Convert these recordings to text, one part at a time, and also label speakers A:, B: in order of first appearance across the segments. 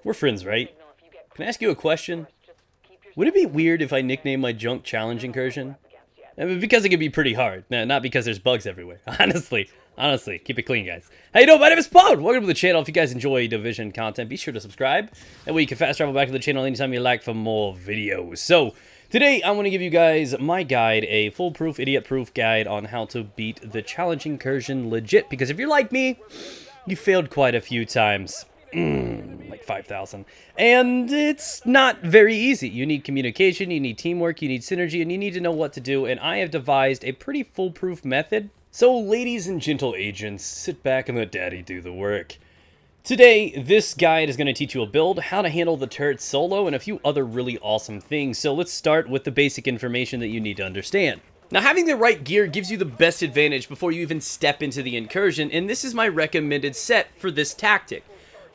A: We're friends, right? Can I ask you a question? Would it be weird if I nicknamed my junk Challenge Incursion? I mean, because it could be pretty hard. No, not because there's bugs everywhere. Honestly, keep it clean, guys. How you doing? My name is Paul. Welcome to the channel. If you guys enjoy Division content, be sure to subscribe. That way you can fast travel back to the channel anytime you like for more videos. So, today I want to give you guys my guide, a foolproof, idiot-proof guide on how to beat the Challenge Incursion legit. Because if you're like me, you failed quite a few times. Like 5,000. And it's not very easy. You need communication, you need teamwork, you need synergy, and you need to know what to do. And I have devised a pretty foolproof method. So, ladies and gentle agents, sit back and let daddy do the work. Today, this guide is going to teach you a build, how to handle the turret solo, and a few other really awesome things. So let's start with the basic information that you need to understand. Now, having the right gear gives you the best advantage before you even step into the incursion, and this is my recommended set for this tactic.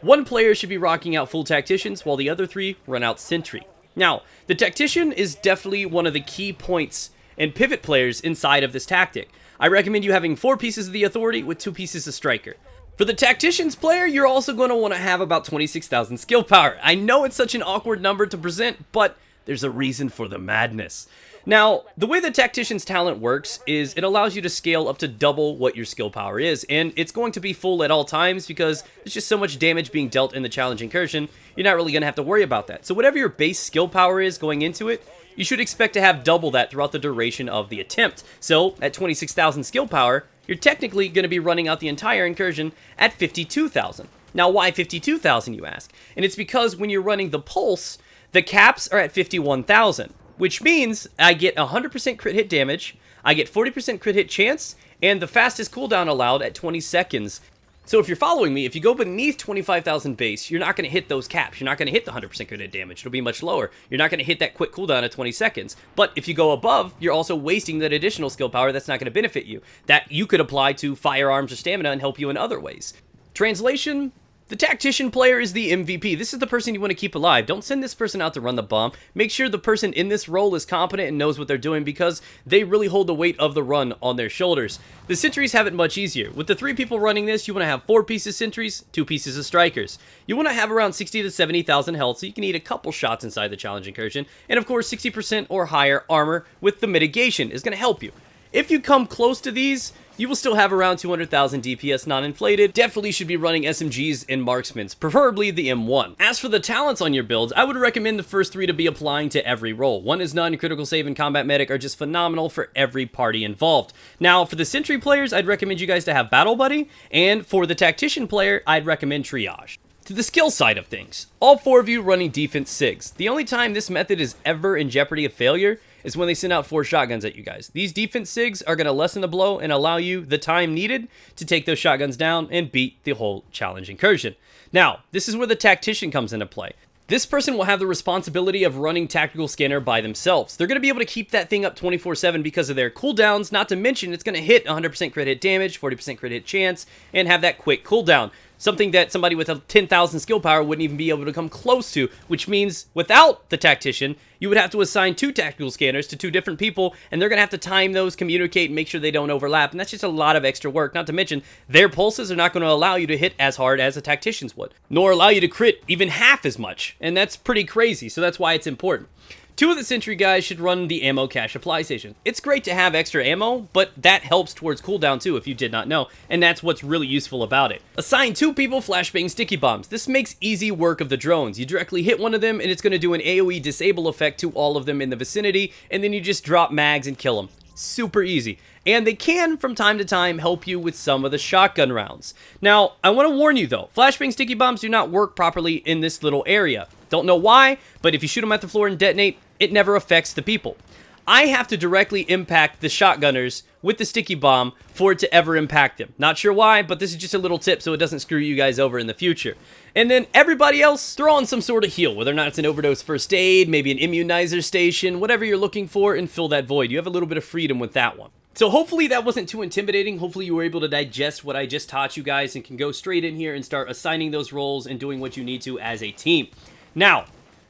A: One player should be rocking out full tacticians, while the other three run out sentry. Now, the tactician is definitely one of the key points and pivot players inside of this tactic. I recommend you having 4 pieces of the authority with 2 pieces of striker. For the tactician's player, you're also going to want to have about 26,000 skill power. I know it's such an awkward number to present, but there's a reason for the madness. Now, the way the tactician's talent works is it allows you to scale up to double what your skill power is, and it's going to be full at all times because there's just so much damage being dealt in the challenge incursion, you're not really going to have to worry about that. So whatever your base skill power is going into it, you should expect to have double that throughout the duration of the attempt. So, at 26,000 skill power, you're technically going to be running out the entire incursion at 52,000. Now, why 52,000, you ask? And it's because when you're running the pulse, the caps are at 51,000. Which means I get 100% crit hit damage, I get 40% crit hit chance, and the fastest cooldown allowed at 20 seconds. So if you're following me, if you go beneath 25,000 base, you're not going to hit those caps. You're not going to hit the 100% crit hit damage. It'll be much lower. You're not going to hit that quick cooldown at 20 seconds. But if you go above, you're also wasting that additional skill power that's not going to benefit you. That you could apply to firearms or stamina and help you in other ways. Translation: the tactician player is the MVP. This is the person you want to keep alive. Don't send this person out to run the bomb. Make sure the person in this role is competent and knows what they're doing because they really hold the weight of the run on their shoulders. The sentries have it much easier. With the 3 people running this, you want to have 4 pieces sentries, 2 pieces of strikers. You want to have around 60 to 70,000 health so you can eat a couple shots inside the challenge incursion. And of course, 60% or higher armor with the mitigation is going to help you. If you come close to these, you will still have around 200,000 DPS non-inflated. Definitely should be running SMGs and marksmans, preferably the M1. As for the talents on your builds, I would recommend the first 3 to be applying to every role. One is non-critical save and combat medic are just phenomenal for every party involved. Now, for the sentry players, I'd recommend you guys to have battle buddy, and for the tactician player, I'd recommend triage. To the skill side of things, all 4 of you running defense SIGs. The only time this method is ever in jeopardy of failure is when they send out 4 shotguns at you guys. These defense SIGs are going to lessen the blow and allow you the time needed to take those shotguns down and beat the whole challenge incursion. Now, this is where the tactician comes into play. This person will have the responsibility of running tactical scanner by themselves. They're going to be able to keep that thing up 24/7 because of their cooldowns, not to mention it's going to hit 100% crit hit damage, 40% crit hit chance, and have that quick cooldown. Something that somebody with a 10,000 skill power wouldn't even be able to come close to, which means without the tactician, you would have to assign 2 tactical scanners to 2 different people, and they're going to have to time those, communicate, and make sure they don't overlap, and that's just a lot of extra work, not to mention their pulses are not going to allow you to hit as hard as a tactician's would, nor allow you to crit even half as much, and that's pretty crazy, so that's why it's important. 2 of the sentry guys should run the ammo cache supply station. It's great to have extra ammo, but that helps towards cooldown too if you did not know, and that's what's really useful about it. Assign 2 people flashbang sticky bombs. This makes easy work of the drones. You directly hit one of them and it's going to do an AoE disable effect to all of them in the vicinity, and then you just drop mags and kill them. Super easy. And they can, from time to time, help you with some of the shotgun rounds. Now, I want to warn you though, flashbang sticky bombs do not work properly in this little area. Don't know why, but if you shoot them at the floor and detonate, it never affects the people. I have to directly impact the shotgunners with the sticky bomb for it to ever impact them. Not sure why, but this is just a little tip so it doesn't screw you guys over in the future. And then everybody else, throw on some sort of heal, whether or not it's an overdose first aid, maybe an immunizer station, whatever you're looking for, and fill that void. You have a little bit of freedom with that one. So hopefully that wasn't too intimidating. Hopefully you were able to digest what I just taught you guys and can go straight in here and start assigning those roles and doing what you need to as a team. Now,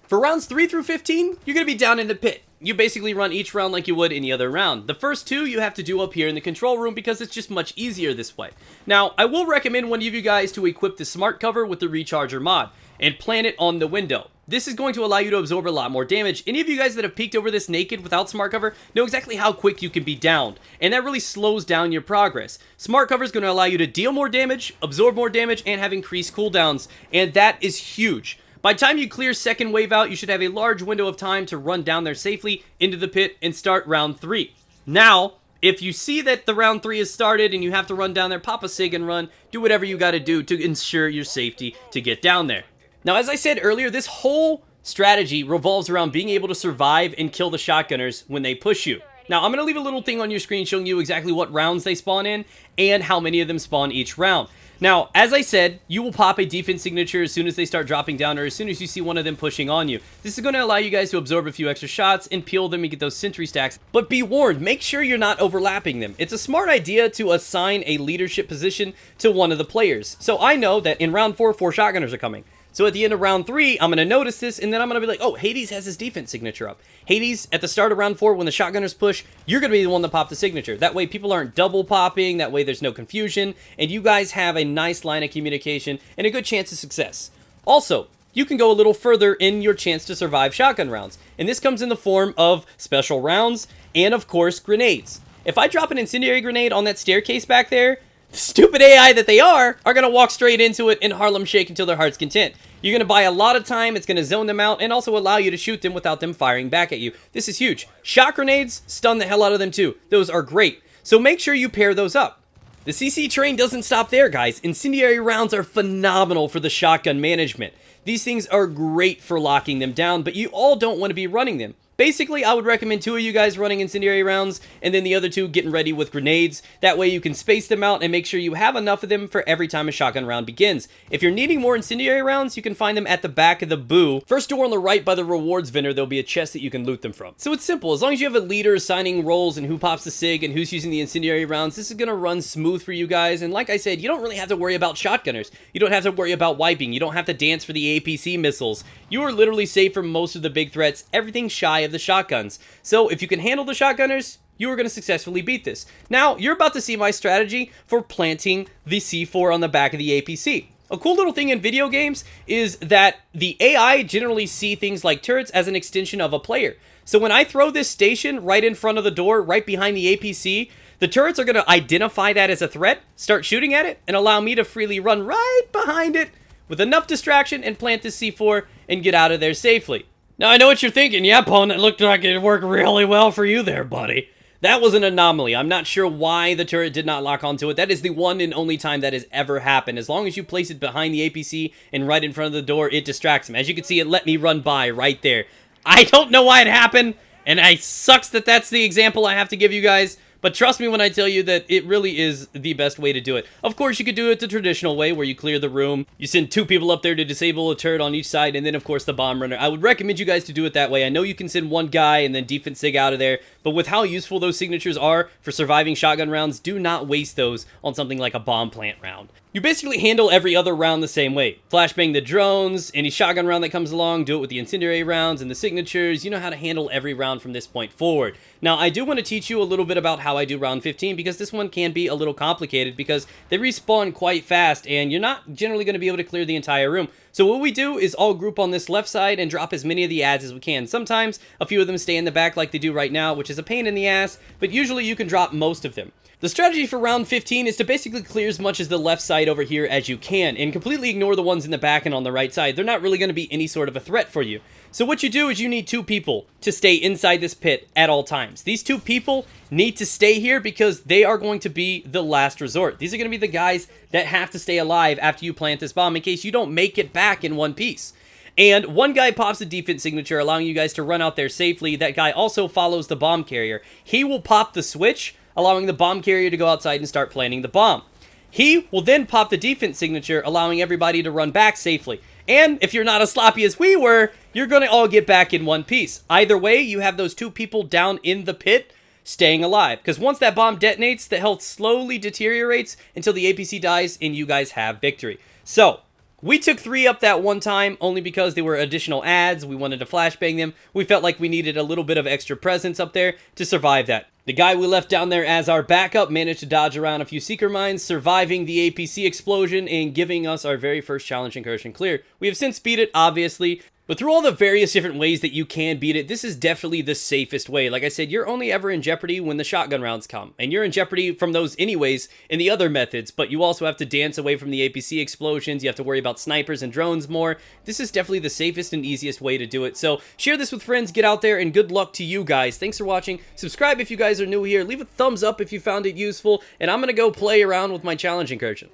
A: for rounds 3 through 15, you're going to be down in the pit. You basically run each round like you would any other round. The first 2 you have to do up here in the control room because it's just much easier this way. Now, I will recommend one of you guys to equip the smart cover with the recharger mod. and plant it on the window. This is going to allow you to absorb a lot more damage. Any of you guys that have peeked over this naked without smart cover know exactly how quick you can be downed, and that really slows down your progress. Smart cover is going to allow you to deal more damage, absorb more damage, and have increased cooldowns, and that is huge. By the time you clear second wave out, you should have a large window of time to run down there safely into the pit and start round 3. Now, if you see that the round 3 is started and you have to run down there, pop a sig and run. Do whatever you got to do to ensure your safety to get down there. Now, as I said earlier, this whole strategy revolves around being able to survive and kill the shotgunners when they push you. Now, I'm going to leave a little thing on your screen showing you exactly what rounds they spawn in and how many of them spawn each round. Now, as I said, you will pop a defense signature as soon as they start dropping down or as soon as you see one of them pushing on you. This is going to allow you guys to absorb a few extra shots and peel them and get those sentry stacks. But be warned, make sure you're not overlapping them. It's a smart idea to assign a leadership position to one of the players. So I know that in round 4, 4 shotgunners are coming. So at the end of round 3, I'm going to notice this, and then I'm going to be like, oh, Hades has his defense signature up. Hades, at the start of round 4, when the shotgunners push, you're going to be the one that popped the signature. That way people aren't double popping, that way there's no confusion, and you guys have a nice line of communication and a good chance of success. Also, you can go a little further in your chance to survive shotgun rounds, and this comes in the form of special rounds and, of course, grenades. If I drop an incendiary grenade on that staircase back there, the stupid AI that they are going to walk straight into it and Harlem Shake until their heart's content. You're going to buy a lot of time, it's going to zone them out, and also allow you to shoot them without them firing back at you. This is huge. Shot grenades, stun the hell out of them too. Those are great. So make sure you pair those up. The CC train doesn't stop there, guys. Incendiary rounds are phenomenal for the shotgun management. These things are great for locking them down, but you all don't want to be running them. Basically, I would recommend 2 of you guys running incendiary rounds, and then the other 2 getting ready with grenades. That way you can space them out and make sure you have enough of them for every time a shotgun round begins. If you're needing more incendiary rounds, you can find them at the back of the boo. First door on the right by the rewards vendor, there'll be a chest that you can loot them from. So it's simple. As long as you have a leader assigning roles and who pops the sig and who's using the incendiary rounds, this is going to run smooth for you guys. And like I said, you don't really have to worry about shotgunners. You don't have to worry about wiping. You don't have to dance for the APC missiles. You are literally safe from most of the big threats, everything shy of the shotguns. So if you can handle the shotgunners, you are going to successfully beat this. Now, you're about to see my strategy for planting the C4 on the back of the APC. A cool little thing in video games is that the AI generally see things like turrets as an extension of a player. So when I throw this station right in front of the door, right behind the APC, the turrets are going to identify that as a threat, start shooting at it, and allow me to freely run right behind it with enough distraction and plant this C4 and get out of there safely. Now, I know what you're thinking. Yeah, Pwn, it looked like it worked really well for you there, buddy. That was an anomaly. I'm not sure why the turret did not lock onto it. That is the one and only time that has ever happened. As long as you place it behind the APC and right in front of the door, it distracts him. As you can see, it let me run by right there. I don't know why it happened, and it sucks that that's the example I have to give you guys. But trust me when I tell you that it really is the best way to do it. Of course, you could do it the traditional way where you clear the room. You send 2 people up there to disable a turret on each side, and then, of course, the bomb runner. I would recommend you guys to do it that way. I know you can send 1 guy and then defense sig out of there, but with how useful those signatures are for surviving shotgun rounds, do not waste those on something like a bomb plant round. You basically handle every other round the same way. Flashbang the drones, any shotgun round that comes along, do it with the incendiary rounds and the signatures. You know how to handle every round from this point forward. Now, I do want to teach you a little bit about how I do round 15 because this one can be a little complicated because they respawn quite fast and you're not generally going to be able to clear the entire room. So what we do is all group on this left side and drop as many of the ads as we can. Sometimes a few of them stay in the back like they do right now, which is a pain in the ass, but usually you can drop most of them. The strategy for round 15 is to basically clear as much as the left side over here as you can and completely ignore the ones in the back and on the right side. They're not really going to be any sort of a threat for you. So what you do is you need 2 people to stay inside this pit at all times. These 2 people need to stay here because they are going to be the last resort. These are going to be the guys that have to stay alive after you plant this bomb in case you don't make it back in one piece. And 1 guy pops a defense signature, allowing you guys to run out there safely. That guy also follows the bomb carrier. He will pop the switch, allowing the bomb carrier to go outside and start planting the bomb. He will then pop the defense signature, allowing everybody to run back safely. And if you're not as sloppy as we were, you're going to all get back in one piece. Either way, you have those 2 people down in the pit staying alive. Because once that bomb detonates, the health slowly deteriorates until the APC dies and you guys have victory. So, we took 3 up that one time only because they were additional ads. We wanted to flashbang them. We felt like we needed a little bit of extra presence up there to survive that. The guy we left down there as our backup managed to dodge around a few seeker mines, surviving the APC explosion and giving us our very first challenge incursion clear. We have since beat it, obviously, but through all the various different ways that you can beat it, this is definitely the safest way. Like I said, you're only ever in jeopardy when the shotgun rounds come, and you're in jeopardy from those anyways in the other methods, but you also have to dance away from the APC explosions, you have to worry about snipers and drones more. This is definitely the safest and easiest way to do it, so share this with friends, get out there, and good luck to you guys. Thanks for watching. Subscribe if you guys are new here, leave a thumbs up if you found it useful, and I'm gonna go play around with my challenge incursion.